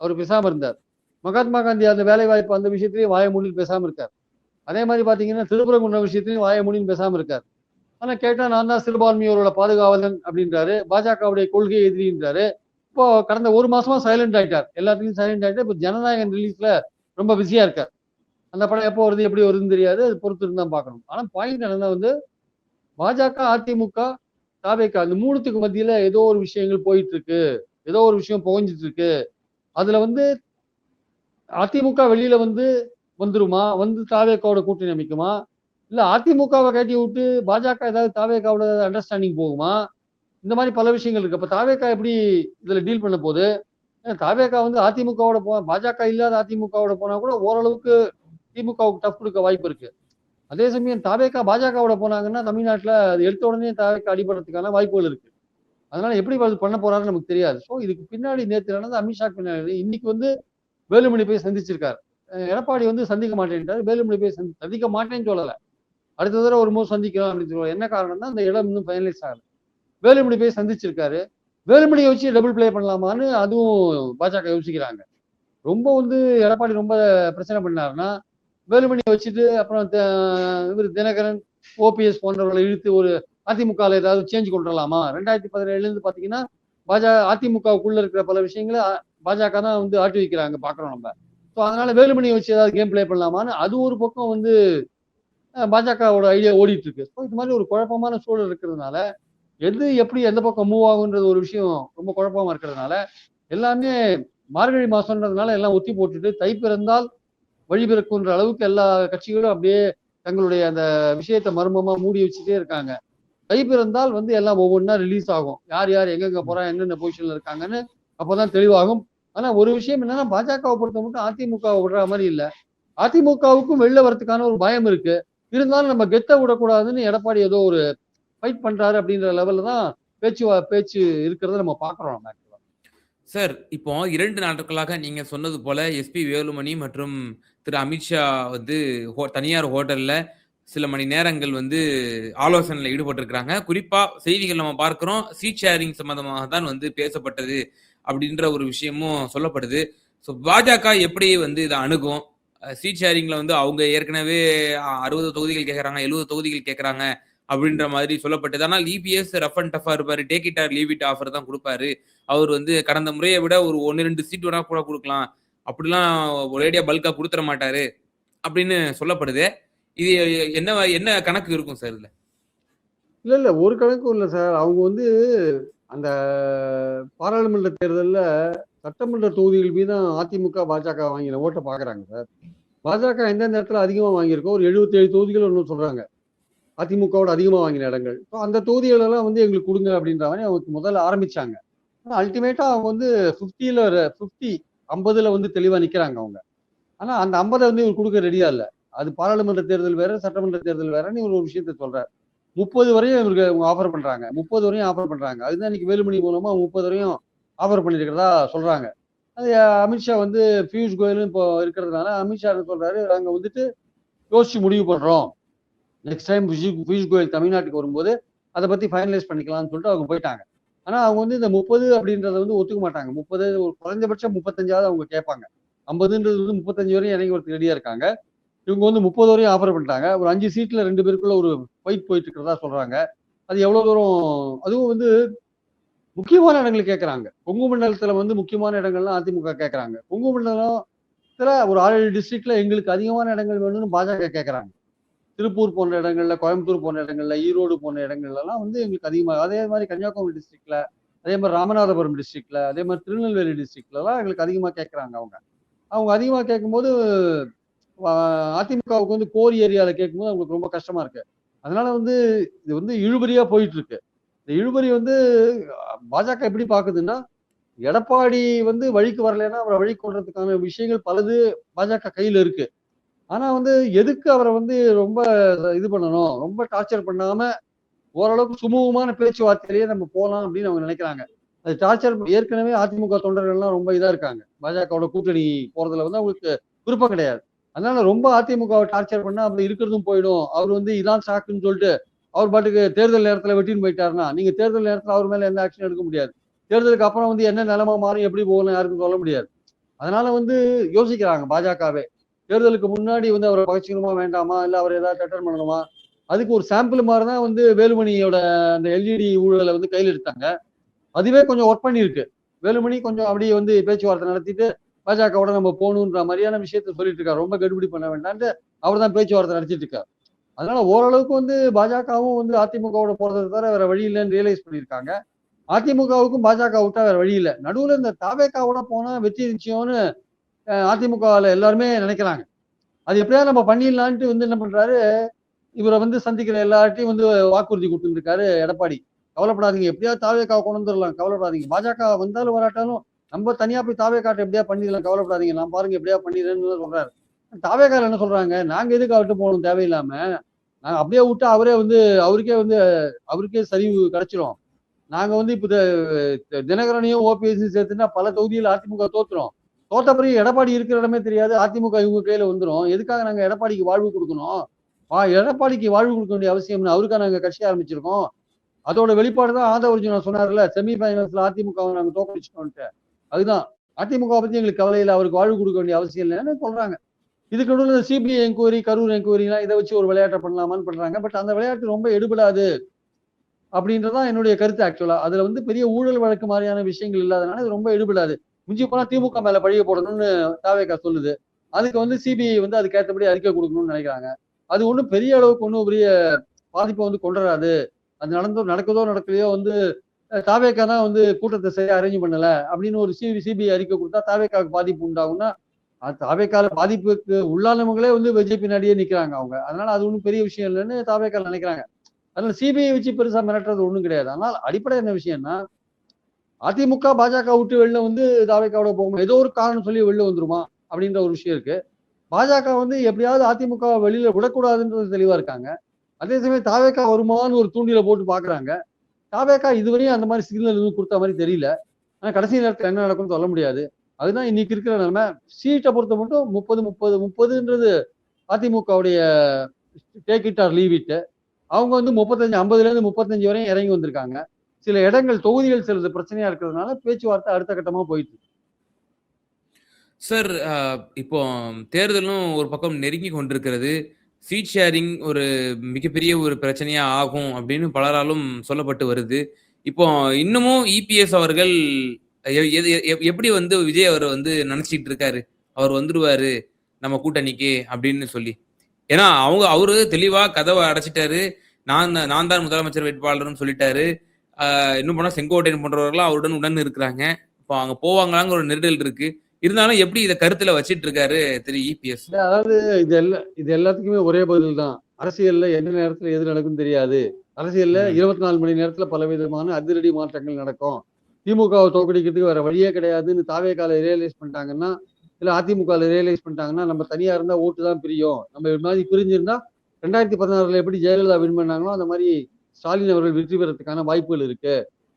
அவர் பேசாம இருந்தார். மகாத்மா காந்தி அந்த வேலை வாய்ப்பு அந்த விஷயத்திலேயே வாய மூடிட்டு பேசாம இருக்கார். அதே மாதிரி பாத்தீங்கன்னா திருப்பரங்குன்றம் விஷயத்திலையும் வாய மூடின்னு பேசாம இருக்கார். ஆனா கேட்டா நான் தான் சிறுபான்மையோரோட பாதுகாவலன் அப்படின்றாரு. பாஜகவுடைய கொள்கை எதிரின்றாரு. இப்போ கடந்த ஒரு மாசமா சைலண்ட் ஆயிட்டார். எல்லாத்துலயும் சைலண்ட் ஆயிட்டு இப்ப ஜனநாயகன் ரிலீஸ்ல ரொம்ப பிஸியா இருக்கார். அந்த படம் எப்போ வருது எப்படி வருதுன்னு தெரியாது. அது பொறுத்து இருந்தா பார்க்கணும். ஆனா பாயிண்ட் என்னன்னா வந்து பாஜக, அதிமுக, தாவேகா இந்த 3த்துக்கு மத்தியில ஏதோ ஒரு விஷயங்கள் போயிட்டு இருக்கு. ஏதோ ஒரு விஷயம் புகஞ்சிட்டு இருக்கு. அதுல வந்து அதிமுக வெளியில வந்து வந்துருமா? வந்து தாவேகாவோட கூட்டணி அமைக்குமா? இல்ல அதிமுகவை கழட்டி விட்டு பாஜக ஏதாவது தாவேகாவோட அண்டர்ஸ்டாண்டிங் போகுமா? இந்த மாதிரி பல விஷயங்கள் இருக்கு. அப்ப தாவேகா எப்படி இதுல டீல் பண்ண போகுது? தாவேகா வந்து அதிமுகவோட பாஜக இல்லாத அதிமுகவோட போனா கூட ஓரளவுக்கு திமுகவுக்கு டஃப் கொடுக்க வாய்ப்பு இருக்கு. அதே சமயம் தாவேகா பாஜகவோட போனாங்கன்னா தமிழ்நாட்டுல அது எடுத்த உடனே தாவேகா அடிபடுறதுக்கான வாய்ப்புகள் இருக்கு. அதனால எப்படி அது பண்ண போறாருன்னு நமக்கு தெரியாது. ஸோ இதுக்கு பின்னாடி நேத்து நடந்த அமித்ஷா பின்னாடி இன்னைக்கு வந்து வேலுமணி போய் சந்திச்சிருக்காரு. எடப்பாடி வந்து சந்திக்க மாட்டேன்ட்டாரு. வேலுமணி போய் சந்திக்க மாட்டேன்னு சொல்லல. அடுத்த தடவை ஒரு முறை சந்திக்கலாம் அப்படின்னு சொல்லுவாங்க. என்ன காரணம்னா அந்த இடம் இன்னும் ஃபைனலைஸ் ஆகல. வேலுமணி போய் சந்திச்சிருக்காரு. வேலுமணியை வச்சு டபுள் பிளே பண்ணலாமான்னு அதுவும் பாஜக யோசிக்கிறாங்க. ரொம்ப வந்து எடப்பாடி ரொம்ப பிரச்சனை பண்ணாருன்னா வேலுமணியை வச்சுட்டு அப்புறம் இவர் தினகரன், ஓபிஎஸ் போன்றவர்களை இழுத்து ஒரு அதிமுகவில் ஏதாவது சேஞ்ச் கொண்டு வரலாமா? 2017 இருந்து பாத்தீங்கன்னா அதிமுகவுக்குள்ள இருக்கிற பல விஷயங்களை பாஜக தான் வந்து ஆட்டி வைக்கிறாங்க பாக்குறோம் நம்ம. ஸோ அதனால வேலுமணியை வச்சு ஏதாவது கேம் பிளே பண்ணலாமான்னு அது ஒரு பக்கம் வந்து பாஜகவோட ஐடியா ஓடிட்டு இருக்கு. ஸோ இது மாதிரி ஒரு குழப்பமான சூழல் இருக்கிறதுனால எது எப்படி எந்த பக்கம் மூவ் ஆகுன்றது ஒரு விஷயம் ரொம்ப குழப்பமா இருக்கிறதுனால எல்லாமே மார்கழி மாசம்ன்றதுனால எல்லாம் ஒத்தி போட்டுட்டு தை பிறந்தால் வழி பிறக்குன்ற அளவுக்கு எல்லா கட்சிகளும் அப்படியே தங்களுடைய அந்த விஷயத்தை மர்மமா மூடி வச்சுட்டே இருக்காங்க. தை பிறந்தால் வந்து எல்லாம் ஒவ்வொன்றா ரிலீஸ் ஆகும். யார் யார் எங்கெங்க போறா என்னென்ன பொசிஷன்ல இருக்காங்கன்னு அப்பதான் தெளிவாகும். ஆனா ஒரு விஷயம் என்னன்னா பாஜகவை பொறுத்த மட்டும் அதிமுகவை விடுற மாதிரி இல்ல. அதிமுகவுக்கும் வெளில வரதுக்கான ஒரு பயம் இருக்கு. இருந்தாலும் நம்ம கெத்த விடக்கூடாதுன்னு எடப்பாடி ஏதோ ஒரு ஃபைட் பண்றாரு அப்படின்ற லெவல்ல தான் பேச்சு இருக்கிறத நம்ம பாக்குறோம் நம்ம ஆக்சுவலா. சார், இப்போ 2 நாட்களாக நீங்க சொன்னது போல எஸ்பி வேலுமணி மற்றும் திரு அமித்ஷா வந்து தனியார் ஹோட்டல்ல சில மணி நேரங்கள் வந்து ஆலோசனையில ஈடுபட்டிருக்கிறாங்க. குறிப்பா செய்திகள் நம்ம பார்க்கிறோம். சீட் ஷேரிங் சம்பந்தமாக தான் வந்து பேசப்பட்டது அப்படின்ற ஒரு விஷயமும் சொல்லப்படுது. ஸோ பாஜக எப்படி வந்து இத அணுகும்? சீட் ஷேரிங்ல வந்து அவங்க ஏற்கனவே 60 தொகுதிகள் கேட்கறாங்க, 70 தொகுதிகள் கேட்கறாங்க அப்படின்ற மாதிரி சொல்லப்பட்டது. ஆனால் இபிஎஸ் ரஃப் அண்ட் டஃப்பா இருப்பாரு. Take it or leave it offer தான் குடுப்பாரு. அவர் வந்து கடந்த முறைய விட ஒரு 1, 2 சீட் வேணா கூட குடுக்கலாம். அப்படிலாம் ஒரேடியா பல்க்கா குடுத்துற மாட்டாரு அப்படின்னு சொல்லப்படுது. இது என்ன என்ன கணக்கு இருக்கும் சார் இதுல? இல்ல ஒரு கணக்கும் இல்ல சார். அவங்க வந்து அந்த பாராளுமன்ற தேர்தல்ல சட்டமன்ற தொகுதிகள் மீதும் அதிமுக, பாஜக வாங்கின ஓட்ட பாக்குறாங்க சார். பாஜக எந்தெந்த இடத்துல அதிகமா வாங்கியிருக்கோ ஒரு 77 தொகுதிகள் ஒன்றும் சொல்றாங்க. அதிமுகவோட அதிகமா வாங்கின இடங்கள். ஸோ அந்த தொகுதிகள் எல்லாம் வந்து எங்களுக்கு கொடுங்க அப்படின்ற மாதிரி அவங்க முதல்ல ஆரம்பிச்சாங்க. அல்டிமேட்டா அவங்க வந்து 50 வந்து தெளிவா நிக்கிறாங்க அவங்க. ஆனா அந்த 50 வந்து இவர் கொடுக்க ரெடியா இல்ல. அது பாராளுமன்ற தேர்தல் வேற, சட்டமன்ற தேர்தல் வேறன்னு இவர் ஒரு விஷயத்த சொல்றாரு. 30 வரையும் இவருக்கு அவங்க ஆஃபர் பண்றாங்க. 30 வரையும் ஆஃபர் பண்றாங்க. அதுதான் இன்னைக்கு வேலுமணி மூலமா 30 வரையும் ஆஃபர் பண்ணியிருக்கிறதா சொல்றாங்க. அது அமித்ஷா வந்து பியூஷ் கோயலும் இப்போ இருக்கிறதுனால அமித்ஷா என்ன சொல்றாரு, நாங்க வந்துட்டு யோசிச்சு முடிவு பண்றோம். நெக்ஸ்ட் டைம் பியூஷ் கோயல் தமிழ்நாட்டுக்கு வரும்போது அதை பத்தி ஃபைனலைஸ் பண்ணிக்கலாம்னு சொல்லிட்டு அவங்க போயிட்டாங்க. ஆனா அவங்க வந்து இந்த 30 அப்படின்றத வந்து ஒத்துக்க மாட்டாங்க. 30 ஒரு குறைஞ்சபட்சம் 35 அவங்க கேட்பாங்க. 50ன்றது வந்து 35 வரையும் இறங்கி வரதுக்கு ரெடியா இருக்காங்க. இவங்க வந்து 30 வரையும் ஆஃபர் பண்ணிட்டாங்க. ஒரு 5 சீட்ல 2 பேருக்குள்ள ஒரு ஃபைட் போயிட்டு இருக்கிறதா சொல்றாங்க. அது எவ்வளவு தூரம், அதுவும் வந்து முக்கியமான இடங்கள் கேட்கறாங்க. கொங்கு மண்டலத்துல வந்து முக்கியமான இடங்கள்லாம் அதிமுக கேட்கறாங்க. கொங்கு மண்டலத்துல ஒரு 6 டிஸ்ட்ரிக்ட்ல எங்களுக்கு அதிகமான இடங்கள் வேணும்னு பாஜக கேட்கறாங்க. திருப்பூர் போன்ற இடங்கள்ல, கோயம்புத்தூர் போன்ற இடங்கள்ல, ஈரோடு போன்ற இடங்கள்லாம் வந்து எங்களுக்கு அதிகமா, அதே மாதிரி கன்னியாகுமரி டிஸ்ட்ரிக்ட்ல, அதே மாதிரி ராமநாதபுரம் டிஸ்ட்ரிக்ட்ல, அதே மாதிரி திருநெல்வேலி டிஸ்ட்ரிக்ட்லாம் எங்களுக்கு அதிகமா கேட்கறாங்க அவங்க. அவங்க அதிகமா கேட்கும்போது அதிமுகவுக்கு வந்து கோர் ஏரியால கேட்கும்போது அவங்களுக்கு ரொம்ப கஷ்டமா இருக்கு. அதனால வந்து இது வந்து இழுபறியா போயிட்டு இருக்கு. இந்த இழுபறி வந்து பாஜக எப்படி பாக்குதுன்னா, எடப்பாடி வந்து வழிக்கு வரலைன்னா அவரை வழிக்கு கொள்றதுக்கான விஷயங்கள் பலது பாஜக கையில இருக்கு. ஆனா வந்து எதுக்கு அவரை வந்து ரொம்ப இது பண்ணணும், ரொம்ப டார்ச்சர் பண்ணாம ஓரளவுக்கு சுமூகமான பேச்சுவார்த்தையிலேயே நம்ம போலாம் அப்படின்னு அவங்க நினைக்கிறாங்க. அது டார்ச்சர் ஏற்கனவே அதிமுக தொண்டர்கள்லாம் ரொம்ப இதா இருக்காங்க. பாஜகவோட கூட்டணி போறதுல வந்து அவங்களுக்கு விருப்பம் கிடையாது. அதனால ரொம்ப அதிமுகவை டார்ச்சர் பண்ணா அப்படி இருக்கிறதும் போயிடும். அவர் வந்து இதான் சாக்குன்னு சொல்லிட்டு அவர் பாட்டுக்கு தேர்தல் நேரத்துல வெட்டின்னு போயிட்டாருன்னா, நீங்க தேர்தல் நேரத்துல அவர் மேல எந்த ஆக்ஷன் எடுக்க முடியாது. தேர்தலுக்கு அப்புறம் வந்து என்ன நிலைமை மாறும், எப்படி போகணும் யாருக்கும் சொல்ல முடியாது. அதனால வந்து யோசிக்கிறாங்க பாஜகவே. தேர்தலுக்கு முன்னாடி வந்து அவரை பகிச்சிக்கணுமா வேண்டாமா, இல்ல அவர் ஏதாவது தட்டன் பண்ணணுமா? அதுக்கு ஒரு சாம்பிள் மாதிரி தான் வந்து வேலுமணியோட அந்த எல்இடி ஊழலை வந்து கையில் எடுத்தாங்க. அதுவே கொஞ்சம் ஒர்க் பண்ணியிருக்கு. வேலுமணி கொஞ்சம் அப்படியே வந்து பேச்சுவார்த்தை நடத்திட்டு பாஜகவோட நம்ம போகணுன்ற மாதிரியான விஷயத்த சொல்லிட்டு இருக்காரு. ரொம்ப கெடுபிடி பண்ண வேண்டாம்னு அவர் தான் பேச்சுவார்த்தை நடத்திட்டு இருக்காரு. அதனால ஓரளவுக்கு வந்து பாஜகவும் வந்து அதிமுகவோட போறதை தவிர வேற வழி இல்லைன்னு ரியலைஸ் பண்ணியிருக்காங்க. அதிமுகவுக்கும் பாஜக விட்டா வேற வழி இல்லை. நடுவுல இந்த தாவேக்காவோட போனா வெற்றி நிச்சயம்னு அதிமுகவில் எல்லாருமே நினைக்கிறாங்க. அது எப்படியாவது நம்ம பண்ணிடலான்ட்டு வந்து என்ன பண்றாரு, இவரை வந்து சந்திக்கிற எல்லார்ட்டையும் வந்து வாக்குறுதி கொடுத்துட்டு இருக்காரு எடப்பாடி. கவலைப்படாதீங்க, எப்படியாவது தாவேக்காவை கொண்டு வந்துடலாம், கவலைப்படாதீங்க. பாஜக வந்தாலும் வராட்டாலும் நம்ம தனியா போய் தாவேக்காட்ட எப்படியா பண்ணிடலாம், கவலைப்படாதீங்க, நான் பாருங்க எப்படியா பண்ணிடுறேன்னு சொல்றாரு. தாவேக்கால என்ன சொல்றாங்க, நாங்க எதுக்கு அவர்கிட்ட போகணும் தேவையில்லாம, நாங்க அப்படியே விட்டா அவரே வந்து அவருக்கே சரிவு கிடைச்சிரும். நாங்க வந்து இப்ப தினகரனையும் ஓபிஎஸ் சேர்த்துனா பல தொகுதியில் அதிமுக தோத்துரும். தோத்த பிறகு எடப்பாடி இருக்கிற இடமே தெரியாது, அதிமுக இவங்க கையில வந்துடும். எதுக்காக நாங்க எடப்பாடிக்கு வாழ்வு கொடுக்கணும்? எடப்பாடிக்கு வாழ்வு கொடுக்க வேண்டிய அவசியம், அவருக்கா நாங்க கட்சி ஆரம்பிச்சிருக்கோம். அதோட வெளிப்பாடு தான் ஆதவர்ஜுனா சொன்னார்ல, செமி ஃபைனல்ஸ்ல அதிமுகவை நாங்க தோக்கடிச்சிட்டோம்ட்டு. அதுதான் அதிமுக பத்தி எங்களுக்கு கவலை இல்லை, அவருக்கு வாழ்வு கொடுக்க வேண்டிய அவசியம் இல்லைன்னு சொல்றாங்க. இதுக்கு நடுவில் சிபிஐ என்கொயரி, கரூர் என்கொயரிலாம் இதை வச்சு ஒரு விளையாட்டை பண்ணலாமான்னு பண்றாங்க. பட் அந்த விளையாட்டு ரொம்ப எடுபடாது அப்படின்றதான் என்னுடைய கருத்து. ஆக்சுவலா அதுல வந்து பெரிய ஊழல் வழக்கு மாதிரியான விஷயங்கள் இல்லாதனால இது ரொம்ப எடுபடாது. மிஞ்சி போனா திமுக மேல பழிய போடணும்னு தாவேகா சொல்லுது. அதுக்கு வந்து சிபிஐ வந்து அதுக்கு ஏற்றபடி அறிக்கை கொடுக்கணும்னு நினைக்கிறாங்க. அது ஒன்றும் பெரிய அளவுக்கு ஒன்றும் பெரிய பாதிப்பை வந்து கொண்டு வராது. அது நடக்குதோ நடக்கலையோ வந்து தாவேக்கா தான் வந்து கூட்டத்தை சரியா அரேஞ்ச் பண்ணல அப்படின்னு ஒரு சிபிஐ அறிக்கை கொடுத்தா தாவேக்காவுக்கு பாதிப்பு உண்டாகும்னா, தாவேக்கால பாதிப்புக்கு உள்ளானவங்களே வந்து பிஜேபி நாடியே நிக்கிறாங்க அவங்க. அதனால அது ஒன்றும் பெரிய விஷயம் இல்லைன்னு தாவேக்கா நினைக்கிறாங்க. அதனால சிபிஐ வச்சு பெருசா மிரட்டுறது ஒண்ணும் கிடையாது. ஆனால் அடிப்படை என்ன விஷயம்னா, அதிமுக பாஜக விட்டு வெளில வந்து தாவேக்காவோட போகும், ஏதோ ஒரு காரணம் சொல்லி வெளில வந்துருமா அப்படின்ற ஒரு விஷயம் இருக்கு. பாஜக வந்து எப்படியாவது அதிமுக வெளியில விடக்கூடாதுன்றது தெளிவா இருக்காங்க. அதே சமயம் தாவேக்கா வருமானு ஒரு தூண்டில போட்டு பாக்குறாங்க. தாவேக்கா இதுவரையும் அந்த மாதிரி சிக்னல் எதுவும் கொடுத்த மாதிரி தெரியல. ஆனா கடைசி நேரத்தில் என்ன நடக்கும்னு சொல்ல முடியாது. அதுதான் இன்னைக்கு இருக்கிற நிலைமை. சீட்டை பொறுத்த மட்டும் 30-30-30ன்றது அதிமுகவுடைய take it or leave it. அவங்க வந்து 35 50லேருந்து 35 வரையும் இறங்கி வந்திருக்காங்க. சில இடங்கள் தொகுதிகள் சிலது பிரச்சனையா இருக்கிறதுனால பேச்சுவார்த்தை அடுத்த கட்டமா போயிட்டு இருக்கு. சார், இப்போ தேர்தலும் ஒரு பக்கம் நெருங்கி கொண்டிருக்கிறது. சீட் ஷேரிங் ஒரு மிகப்பெரிய ஒரு பிரச்சனையா ஆகும் அப்படின்னு பலராலும் சொல்லப்பட்டு வருது. இப்போ இன்னமும் இபிஎஸ் அவர்கள் எப்படி வந்து விஜய் அவர் வந்து நினைச்சிட்டு இருக்காரு, அவர் வந்துருவாரு நம்ம கூட்டணிக்கு அப்படின்னு சொல்லி. ஏன்னா அவரு தெளிவா கதவை அடைச்சிட்டாரு. நான் தான் முதலமைச்சர் வேட்பாளர்னு சொல்லிட்டாரு. இன்னும் போனா செங்கோட்டையன் போன்றவர்கள்லாம் அவருடன் உடன் இருக்கிறாங்க. இப்போ அங்க போவாங்களாங்கிற ஒரு நெருடல் இருக்கு. இருந்தாலும் எப்படி இத கருத்துல வச்சிட்டு இருக்காரு திரு இபிஎஸ்? அதாவது இது எல்லாத்துக்குமே ஒரே பதில் தான். அரசியல்ல எந்த நேரத்துல எது நடக்கும் தெரியாது. அரசியல்ல 24 மணி நேரத்துல பலவிதமான அதிரடி மாற்றங்கள் நடக்கும். திமுகவை தோற்கடிக்கிறதுக்கு வேற வழியே கிடையாதுன்னு தாவேகால ரியலைஸ் பண்ணிட்டாங்கன்னா, இல்ல அதிமுக ரியலைஸ் பண்ணிட்டாங்கன்னா, நம்ம தனியா இருந்தா ஓட்டு தான் பிரியும். நம்ம இது மாதிரி பிரிஞ்சிருந்தா 2016 எப்படி ஜெயலலிதா வின் பண்ணாங்களோ அந்த மாதிரி ஸ்டாலின் அவர்கள் வெற்றி பெறதுக்கான வாய்ப்புகள் இருக்கு.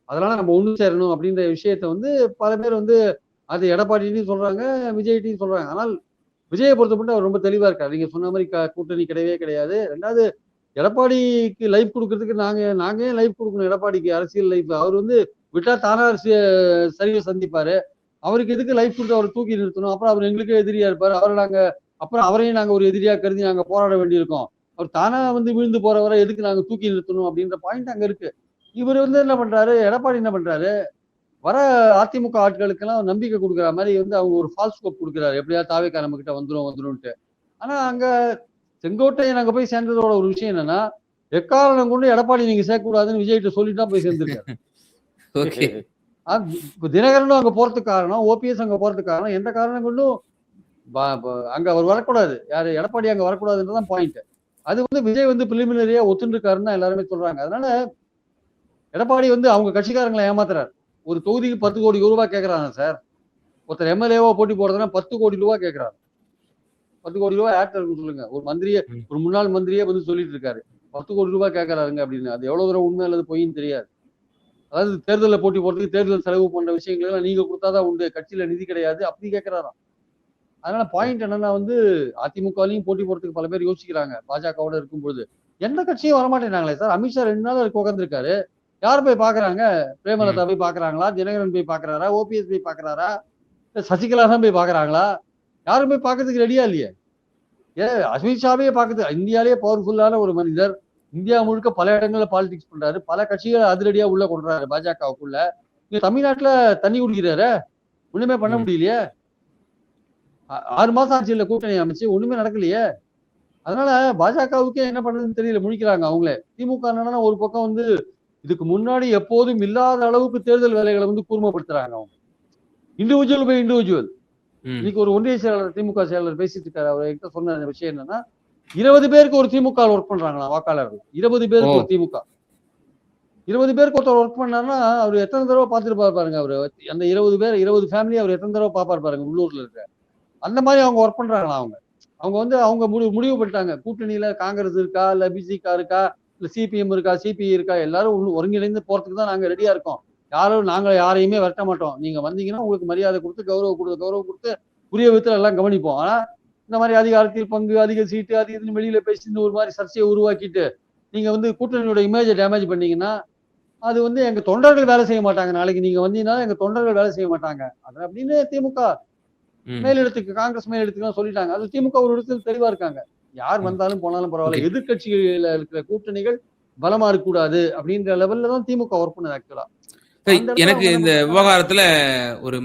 அதனால நம்ம ஒண்ணு சேரணும் அப்படின்ற விஷயத்த வந்து பல பேர் வந்து அது எடப்பாடியும் சொல்றாங்க, விஜய்கிட்டையும் சொல்றாங்க. ஆனால் விஜயை பொறுத்தமட்டும் அவர் ரொம்ப தெளிவா இருக்காரு. நீங்க சொன்ன மாதிரி கூட்டணி கிடையவே கிடையாது. 2வது எடப்பாடிக்கு லைஃப் குடுக்கறதுக்கு நாங்க ஏன் லைஃப் குடுக்கணும் எடப்பாடிக்கு அரசியல் லைஃப்? அவர் வந்து விட்டா தானா சரிவை சந்திப்பாரு. அவருக்கு எதுக்கு லைஃப் குடுத்து அவரை தூக்கி நிறுத்தணும்? அப்புறம் அவர் எங்களுக்கே எதிரியா இருப்பாரு. அப்புறம் அவரையும் நாங்க ஒரு எதிரியா கருதி நாங்க போராட வேண்டியிருக்கும். அவர் தானா வந்து விழுந்து போறவரை எதுக்கு நாங்க தூக்கி நிறுத்தணும் அப்படின்ற பாயிண்ட் அங்க இருக்கு. இவர் வந்து என்ன பண்றாரு? எடப்பாடி என்ன பண்றாரு? வர அதிமுக ஆட்களுக்கெல்லாம் நம்பிக்கை குடுக்குற மாதிரி வந்து அவங்க ஒரு ஃபால்ஸ் ஹோப் குடுக்குறாரு. எப்படியாவது தாவேக்கா நம்ம கிட்ட வந்துரும்ன்ட்டு. ஆனா அங்க செங்கோட்டையன் அங்க போய் சேர்ந்ததோட ஒரு விஷயம் என்னன்னா, எக்காரணம் கொண்டு எடப்பாடி நீங்க சேர்க்கக்கூடாதுன்னு விஜய்கிட்ட சொல்லிட்டு தான் போய் சேர்ந்திருக்காரு. ஓகே. இப்ப தினகரனும் அங்க போறதுக்கு காரணம், ஓபிஎஸ் அங்க போறதுக்கு காரணம், எந்த காரணம் கொண்டும் அங்க அவர் வரக்கூடாது. யாரு எடப்பாடி அங்க வரக்கூடாதுன்றதான் பாயிண்ட். அது வந்து விஜய் வந்து பிரிலிமினரியா ஒத்துருக்காருன்னு தான் எல்லாருமே சொல்றாங்க. அதனால எடப்பாடி வந்து அவங்க கட்சிக்காரங்களை ஏமாத்துறாரு. ஒரு தொகுதிக்கு 10 கோடி ரூபாய் கேட்கறாங்க சார். ஒருத்தர் எம்எல்ஏவா போட்டி போடுறதுன்னா 10 கோடி ரூபாய் கேட்கறாரு. 10 கோடி ரூபாய் யார்கிட்ட இருக்குன்னு சொல்லுங்க. ஒரு முன்னாள் மந்திரியே வந்து சொல்லிட்டு இருக்காரு. 10 கோடி ரூபாய் கேட்கறாருங்க அப்படின்னு. அது எவ்வளவு தூரம் உண்மை அல்லது பொய்ன்னு தெரியாது. அதாவது தேர்தலில் போட்டி போடுறதுக்கு தேர்தல் செலவு பண்ற விஷயங்கள் எல்லாம் நீங்க கொடுத்தாதான் உண்டு. கட்சியில நிதி கிடையாது அப்படி கேட்கிறாராம். அதனால பாயிண்ட் என்னன்னா வந்து அதிமுகலையும் போட்டி போடுறதுக்கு பல பேர் யோசிக்கிறாங்க. பாஜகவோட இருக்கும்போது எந்த கட்சியும் வரமாட்டேங்கிறாங்களே சார். அமித்ஷா 2 நாள் அதுக்கு உட்காந்துருக்காரு. யார் போய் பாக்குறாங்க? பிரேமலதா போய் பாக்குறாங்களா? தினகரன் போய் பாக்குறாரா? ஓபிஎஸ் போய் பாக்குறாரா? சசிகலா தான் போய் பாக்குறாங்களா? யாரும் போய் பாக்குறதுக்கு ரெடியா இல்லையே. அமித்ஷாவே பாக்குது. இந்தியாலேயே பவர்ஃபுல்லான ஒரு மனிதர். இந்தியா முழுக்க பல இடங்கள்ல பாலிடிக்ஸ் பண்றாரு. பல கட்சிகளை அதிரடியா உள்ள கொண்டுறாரு பாஜகவுக்குள்ள. இங்க தமிழ்நாட்டுல தண்ணி குடிக்கிறாரு. ஒண்ணுமே பண்ண முடியலையே. 6 மாசம் ஆட்சி இல்ல கூட்டணி அமைச்சு ஒண்ணுமே நடக்கலையே. அதனால பாஜகவுக்கே என்ன பண்றதுன்னு தெரியல. முழிக்கிறாங்க அவங்களே. திமுக என்னன்னா ஒரு பக்கம் வந்து இதுக்கு முன்னாடி எப்போதும் இல்லாத அளவுக்கு தேர்தல் வேலைகளை வந்து கூர்மைப்படுத்துறாங்க அவங்க. Individual by individual. இன்னைக்கு ஒரு ஒன்றிய செயலாளர் திமுக செயலாளர் பேசிட்டு இருக்காரு. அவர்கிட்ட சொன்ன விஷயம் என்னன்னா 20 பேருக்கு ஒரு திமுக ஒர்க் பண்றாங்களா வாக்காளர்கள். 20 பேருக்கு ஒரு திமுக. 20 பேருக்கு ஒருத்தர் ஒர்க் பண்ணாருன்னா அவர் எத்தனை தடவை பார்த்துட்டு பாருங்க. அவரு அந்த 20 ஃபேமிலி அவர் எத்தனை தடவை பார்ப்பாரு பாருங்க உள்ளூர்ல இருக்க. அந்த மாதிரி அவங்க ஒர்க் பண்றாங்களா அவங்க. அவங்க வந்து அவங்க முடிவு பண்ணிட்டாங்க. கூட்டணியில காங்கிரஸ் இருக்கா, இல்ல பிசிகா இருக்கா, இல்ல சிபிஎம் இருக்கா, சிபிஐ இருக்கா, எல்லாரும் ஒருங்கிணைந்து போறதுக்கு தான் நாங்க ரெடியா இருக்கோம். நாங்க யாரையுமே விரட்ட மாட்டோம். நீங்க வந்தீங்கன்னா உங்களுக்கு மரியாதை கொடுத்து கௌரவம் கொடுத்து புரிய விதத்துல எல்லாம் கவனிப்போம். ஆனா இந்த மாதிரி அதிகாரத்தில் பங்கு, அதிக சீட்டு, அது இதுன்னு வெளியில பேசி ஒரு மாதிரி சர்ச்சையை உருவாக்கிட்டு நீங்க வந்து கூட்டணியோட இமேஜை டேமேஜ் பண்ணீங்கன்னா அது வந்து எங்க தொண்டர்கள் வேலை செய்ய மாட்டாங்க. நாளைக்கு நீங்க வந்தீங்கன்னா எங்க தொண்டர்கள் வேலை செய்ய மாட்டாங்க. அது அப்படின்னு திமுக மேலிடத்துக்கு காங்கிரஸ் மேலிடத்துக்கு சொல்லிட்டாங்க. அது திமுக ஒரு இடத்துல தெளிவா இருக்காங்க. யார் வந்தாலும் போனாலும் பரவாயில்ல. எதிர்கட்சியில இருக்கிற கூட்டணிகள் பலமா இருக்கக்கூடாது அப்படின்ற லெவல்ல தான் திமுக ஒர்க் பண்ணுது ஆக்சுவலா. எனக்கு இந்த விவகாரத்துல ஒரு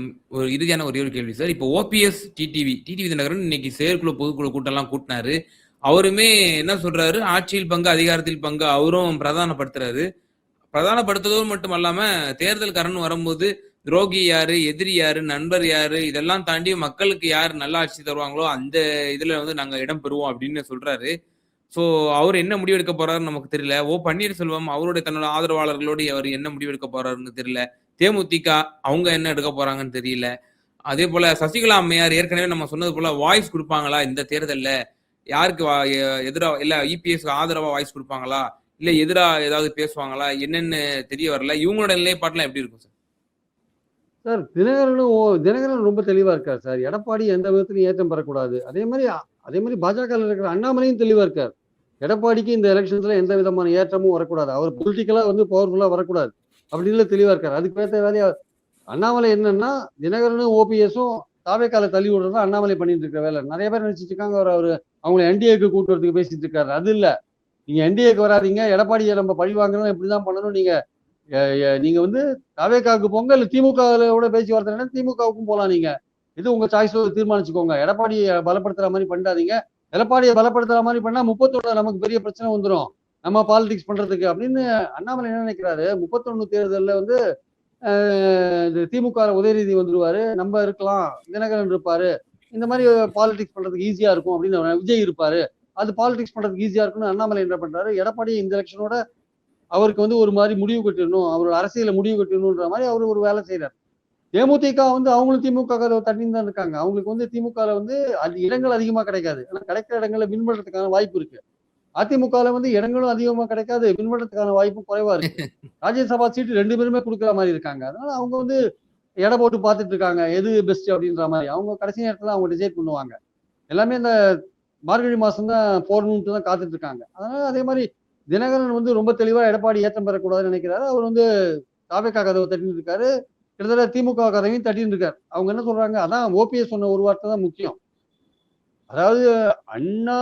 இறுதியான ஒரே ஒரு கேள்வி சார். இப்போ ஓபிஎஸ் டிடிவி தினகரன் இன்னைக்கு செயற்குழு பொதுக்குழு கூட்டம் எல்லாம் கூட்டினாரு. அவருமே என்ன சொல்றாரு? ஆட்சியில் பங்கு, அதிகாரத்தில் பங்கு அவரும் பிரதானப்படுத்துறாரு. பிரதானப்படுத்துவதோடு மட்டும் அல்லாம தேர்தல்காரன் வரும்போது துரோகி யாரு, எதிரி யாரு, நண்பர் யாரு, இதெல்லாம் தாண்டி மக்களுக்கு யார் நல்ல ஆட்சி தருவாங்களோ அந்த இதுல வந்து நாங்க இடம் பெறுவோம் அப்படின்னு சொல்றாரு. சோ அவர் என்ன முடிவு எடுக்க போறாருன்னு நமக்கு தெரியல. பன்னீர்செல்வம் அவருடைய தன்னோட ஆதரவாளர்களோடு அவர் என்ன முடிவு எடுக்க போறாருன்னு தெரியல. தேமுதிக அவங்க என்ன எடுக்க போறாங்கன்னு தெரியல. அதே போல சசிகலா அம்மையார் ஏற்கனவே நம்ம சொன்னது போல வாய்ஸ் கொடுப்பாங்களா இந்த தேர்தல்ல? யாருக்கு எதிரா இல்ல இபிஎஸ் ஆதரவா வாய்ஸ் கொடுப்பாங்களா, இல்ல எதிரா ஏதாவது பேசுவாங்களா என்னன்னு தெரிய வரல. இவங்களோட நிலைப்பாட்டுலாம் எப்படி இருக்கும் சார்? சார் தினகரன் ரொம்ப தெளிவா இருக்காரு சார். எடப்பாடி எந்த விதத்திலும் ஏற்றம் பெறக்கூடாது. அதே மாதிரி பாஜக இருக்கிற அண்ணாமலையும் தெளிவா இருக்காரு. எடப்பாடிக்கு இந்த எலெக்ஷன்ஸ்ல எந்த விதமான ஏற்றமும் வரக்கூடாது. அவர் பொலிட்டிக்கலா வந்து பவர்ஃபுல்லா வரக்கூடாது அப்படின்னு தெளிவா இருக்காரு. அதுக்கு ஏற்ற வேலையா அண்ணாமலை என்னன்னா தினகரனும் ஓபிஎஸும் தாவேக்கால தள்ளி விடுறது அண்ணாமலை பண்ணிட்டு இருக்க வேலை. நிறைய பேர் நினைச்சிட்டு இருக்காங்க அவர் அவங்களை என்டிஏக்கு கூட்டு வரதுக்கு பேசிட்டு இருக்காரு. அது இல்ல. நீங்க என்டிஏக்கு வராதீங்க, எடப்பாடியை நம்ம பழி வாங்கணும், இப்படிதான் பண்ணணும். நீங்க வந்து தாவேக்காவுக்கு போங்க, இல்ல திமுகவோட பேச்சுவார்த்தை திமுகவுக்கும் போலாம். நீங்க இது உங்க சாய்ஸ் தீர்மானிச்சுக்கோங்க. எடப்பாடியை பலப்படுத்துற மாதிரி பண்ணாதீங்க. எடப்பாடியை பலப்படுத்துற மாதிரி பண்ணா 31 நமக்கு பெரிய பிரச்சனை வந்துடும் நம்ம பாலிடிக்ஸ் பண்றதுக்கு அப்படின்னு அண்ணாமலை என்ன நினைக்கிறாரு. 31 தேர்தலில் வந்து திமுக உதயநிதி வந்துருவாரு, நம்ம இருக்கலாம், தினகரன் இருப்பாரு, இந்த மாதிரி பாலிடிக்ஸ் பண்றதுக்கு ஈஸியா இருக்கும் அப்படின்னு விஜய் இருப்பாரு, அது பாலிடிக்ஸ் பண்றதுக்கு ஈஸியா இருக்கும்னு அண்ணாமலை என்ன பண்றாரு, எடப்பாடி இந்த எலெக்ஷனோட அவருக்கு வந்து ஒரு மாதிரி முடிவு கட்டணும், அவரோட அரசியல முடிவு கட்டணுன்ற மாதிரி அவர் ஒரு வேலை செய்றார். தேமுதிக வந்து அவங்களும் திமுக தட்டின்னு தான் இருக்காங்க. அவங்களுக்கு வந்து திமுகல வந்து அது இடங்கள் அதிகமா கிடைக்காது. ஆனா கிடைக்கிற இடங்கள்ல வின் பண்றதுக்கான வாய்ப்பு இருக்கு. அதிமுகல வந்து இடங்களும் அதிகமா கிடைக்காது, வின் பண்றதுக்கான வாய்ப்பும் குறைவா இருக்கு. ராஜ்யசபா சீட் 2 பேருமே குடுக்குற மாரி இருக்காங்க. அதனால அவங்க வந்து எடை போட்டு பார்த்துட்டு இருக்காங்க. எது பெஸ்ட் அப்படின்ற மாரி. அவங்க கடைசி நேரத்துல அவங்க டிசைட் பண்ணுவாங்க. எல்லாமே இந்த மார்கழி மாசம் தான் போடணும்ட்டு தான் காத்துட்டு இருக்காங்க. அதனால அதே மாரி தினகரன் வந்து ரொம்ப தெளிவா எடப்பாடி ஏத்தம் பெறக்கூடாதுன்னு நினைக்கிறாரு. அவர் வந்து தாவேகா கதவ தட்டின்னு இருக்காரு. கிட்டத்தட்ட திமுக கதவையும் தட்டின்னு இருக்காரு. அவங்க என்ன சொல்றாங்க, அதான் ஓபிஎஸ் சொன்ன ஒரு வார்த்தை தான் முக்கியம். அதாவது அண்ணா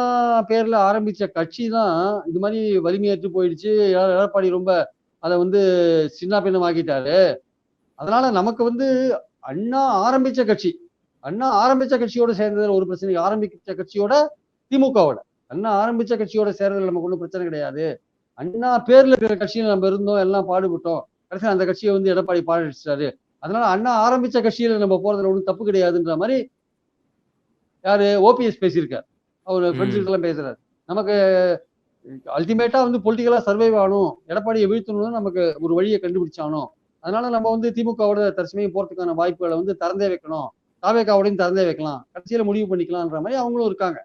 பேர்ல ஆரம்பிச்ச கட்சி தான் இது மாரி வலிமையற்று போயிடுச்சு. எடப்பாடி ரொம்ப அத வந்து சின்னாபின்னமாக்கிட்டாரு. அதனால நமக்கு வந்து அண்ணா ஆரம்பிச்ச கட்சி. அண்ணா ஆரம்பிச்ச கட்சியோட சேர்ந்ததுல ஒரு பிரச்சனை இல்ல. ஆரம்பிச்ச கட்சியோட திமுகவோட. அண்ணா ஆரம்பிச்ச கட்சியோட சேர்றதுல நமக்கு ஒண்ணும் பிரச்சனை கிடையாது. அண்ணா பேர்ல இருக்கிற கட்சியில நம்ம இருந்தோம், எல்லாம் பாடுபட்டோம். கடைசியில அந்த கட்சிய வந்து எடப்பாடி பாழடிச்சுட்டாரு. அதனால அண்ணா ஆரம்பிச்ச கட்சியில நம்ம போறதுல ஒண்ணும் தப்பு கிடையாதுன்ற மாரி யாரு ஓபிஎஸ் பேசியிருக்காரு. அவரு ஃப்ரெண்ட்ஸ் ம். கிட்டலாம் பேசுறாரு. நமக்கு அல்டிமேட்டா வந்து பொலிட்டிக்கலா சர்வைவ் ஆகணும். எடப்பாடிய வீழ்த்தணும்னு நமக்கு ஒரு வழிய கண்டுபிடிச்சாகணும். அதனால நம்ம வந்து திமுகவோட தற்சமயம் போறதுக்கான வாய்ப்புகள வந்து திறந்தே வைக்கணும். தாவேகாவோடையும் திறந்தே வைக்கலாம். கடைசியில முடிவு பண்ணிக்கலான்ற மாரி அவங்களும் இருக்காங்க.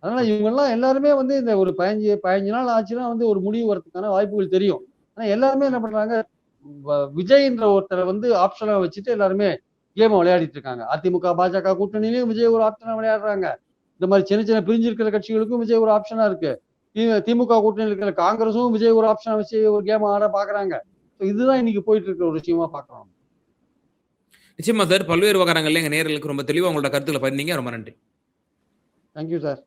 அதனால இவங்கலாம் எல்லாருமே வந்து இந்த ஒரு 15 நாள் ஆச்சுன்னா வந்து ஒரு முடிவு வரதுக்கான வாய்ப்புகள் தெரியும். ஆனா எல்லாருமே என்ன பண்றாங்க, விஜய்ன்ற ஒருத்தர வந்து ஆப்ஷனா வச்சுட்டு எல்லாருமே கேம விளையாடிட்டு இருக்காங்க. அதிமுக, பாஜக கூட்டணியிலயும் விஜய் ஒரு ஆப்ஷனா விளையாடுறாங்க. இந்த மாரி சின்ன சின்ன பிரிஞ்சு இருக்கிற கட்சிகளுக்கும் விஜய் ஒரு ஆப்ஷனா இருக்கு. திமுக கூட்டணியில இருக்கிற காங்கிரஸும் விஜய் ஒரு ஆப்ஷனா வச்சு ஒரு கேம் ஆட பாக்குறாங்க. இதுதான் இன்னைக்கு போயிட்டு இருக்கிற ஒரு விஷயமா பாக்குறோம். நிச்சயமா சார். பல்வேறு விவகாரங்கள்ல எங்க நேயர்களுக்கு ரொம்ப தெளிவா உங்களோட கருத்துக்கள பகிர்ந்தீங்க. ரொம்ப நன்றி. Thank you sir.